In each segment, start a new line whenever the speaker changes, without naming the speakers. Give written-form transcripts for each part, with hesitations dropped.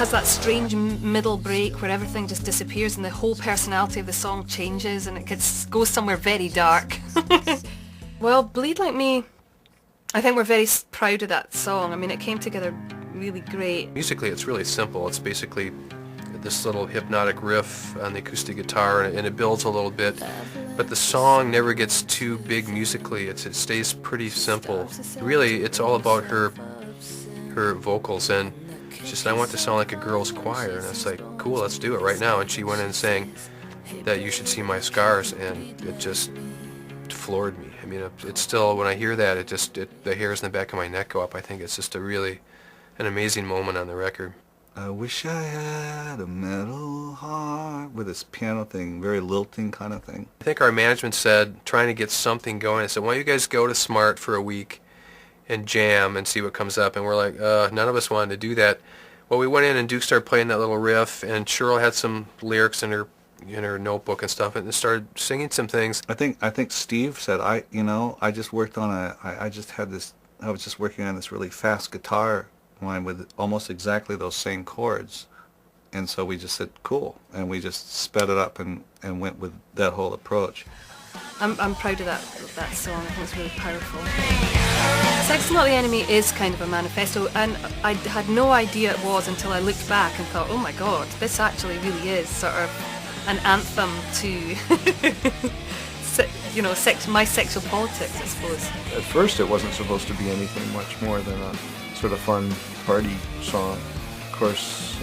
has that strange middle break where everything just disappears and the whole personality of the song changes and it goes somewhere very dark. Well, Bleed Like Me, I think we're very proud of that song. I mean, it came together really great.
Musically, it's really simple. It's basically this little hypnotic riff on the acoustic guitar, and it builds a little bit, but the song never gets too big musically. It stays pretty simple. Really, it's all about her vocals, and she said, I want to sound like a girl's choir, and I was like, cool, let's do it right now. And she went in and sang that You Should See My Scars, and it just floored me. I mean, it's still, when I hear that, the hairs in the back of my neck go up. I think it's just an amazing moment on the record.
I wish I had a metal heart, with this piano thing, very lilting kind of thing.
I think our management said, trying to get something going, I said, why don't you guys go to Smart for a week and jam and see what comes up? And we're like, none of us wanted to do that. Well, we went in and Duke started playing that little riff, and Cheryl had some lyrics in her notebook and stuff, and started singing some things.
I think Steve said, I just worked on I was just working on this really fast guitar line with almost exactly those same chords, and so we just said cool, and we just sped it up and went with that whole approach.
I'm proud of that song. I think it's really powerful. Sex is Not the Enemy is kind of a manifesto, and I had no idea it was until I looked back and thought, oh my god, this actually really is sort of an anthem to my sexual politics, I suppose.
At first it wasn't supposed to be anything much more than a sort of fun party song. Of course,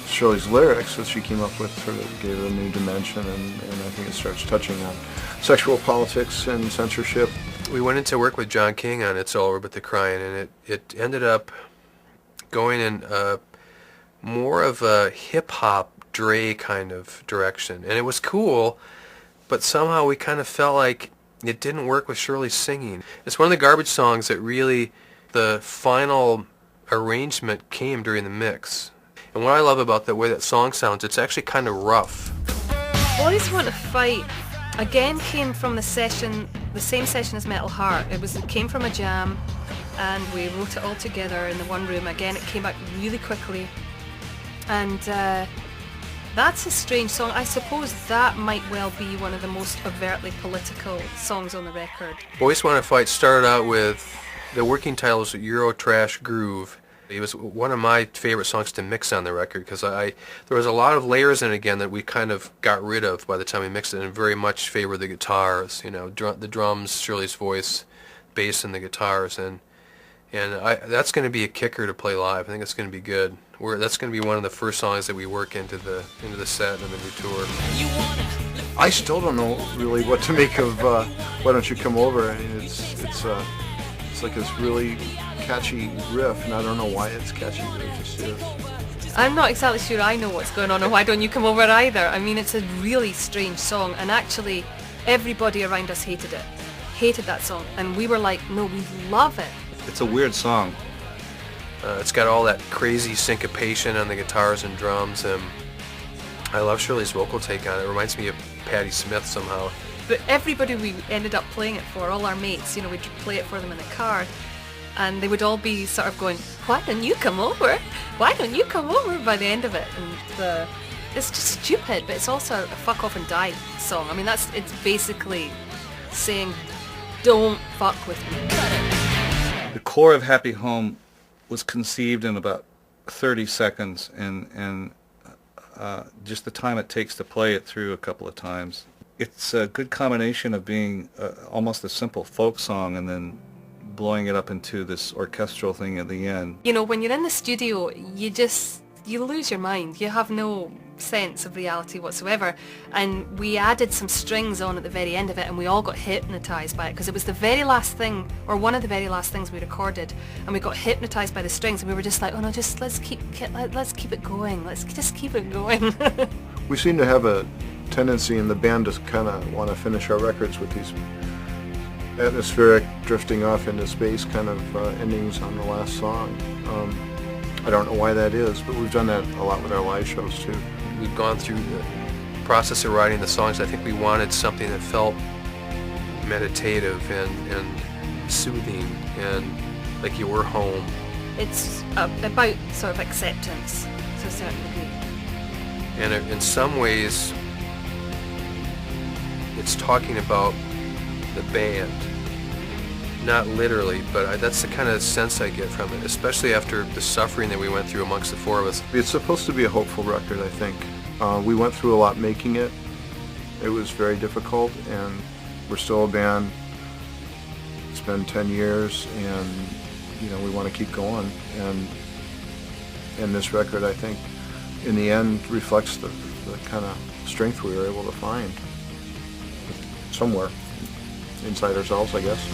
Shirley's lyrics that she came up with sort of gave it a new dimension, and I think it starts touching on sexual politics and censorship.
We went into work with John King on It's All Over But the Crying, and it ended up going in more of a hip-hop Dre kind of direction. And it was cool, but somehow we kind of felt like it didn't work with Shirley singing. It's one of the garbage songs that really, the final arrangement came during the mix. And what I love about the way that song sounds, it's actually kind of rough.
Boys Want to Fight again came from the same session as Metal Heart. It came from a jam, and we wrote it all together in the one room. Again, it came out really quickly, and that's a strange song. I suppose that might well be one of the most overtly political songs on the record.
Boys Want to Fight started out with, the working title was Euro Trash Groove. It was one of my favorite songs to mix on the record, because there was a lot of layers in it again that we kind of got rid of by the time we mixed it, and very much favored the guitars, the drums, Shirley's voice, bass, and the guitars, and that's going to be a kicker to play live. I think it's going to be good. That's going to be one of the first songs that we work into the set and the new tour.
I still don't know really what to make of Why Don't You Come Over. I mean, it's like this really catchy riff, and I don't know why it's catchy, but it just is.
I'm not exactly sure I know what's going on, or Why Don't You Come Over either. I mean, it's a really strange song, and actually everybody around us hated that song, and we were like, no, we love it.
It's a weird song.
It's got all that crazy syncopation on the guitars and drums, and I love Shirley's vocal take on it. It reminds me of Patti Smith somehow.
But everybody we ended up playing it for, all our mates, we'd play it for them in the car, and they would all be sort of going, why don't you come over? Why don't you come over by the end of it? And it's just stupid, but it's also a fuck off and die song. I mean, it's basically saying, don't fuck with me.
The core of Happy Home was conceived in about 30 seconds, and just the time it takes to play it through a couple of times. It's a good combination of being almost a simple folk song and then blowing it up into this orchestral thing at the end.
When you're in the studio, you lose your mind. You have no sense of reality whatsoever. And we added some strings on at the very end of it, and we all got hypnotized by it, because it was the very last thing, or one of the very last things we recorded, and we got hypnotized by the strings, and we were just like, oh no, just let's keep it going. Let's just keep it going.
We seem to have a tendency in the band to kind of want to finish our records with these atmospheric, drifting off into space kind of endings on the last song. I don't know why that is, but we've done that a lot with our live shows too.
We've gone through the process of writing the songs. I think we wanted something that felt meditative and soothing, and like you were home.
It's about sort of acceptance to a certain degree.
And in some ways, it's talking about the band. Not literally, but that's the kind of sense I get from it, especially after the suffering that we went through amongst the four of us.
It's supposed to be a hopeful record, I think. We went through a lot making it. It was very difficult, and we're still a band. It's been 10 years, and we want to keep going. And this record, I think, in the end, reflects the kind of strength we were able to find somewhere inside ourselves, I guess.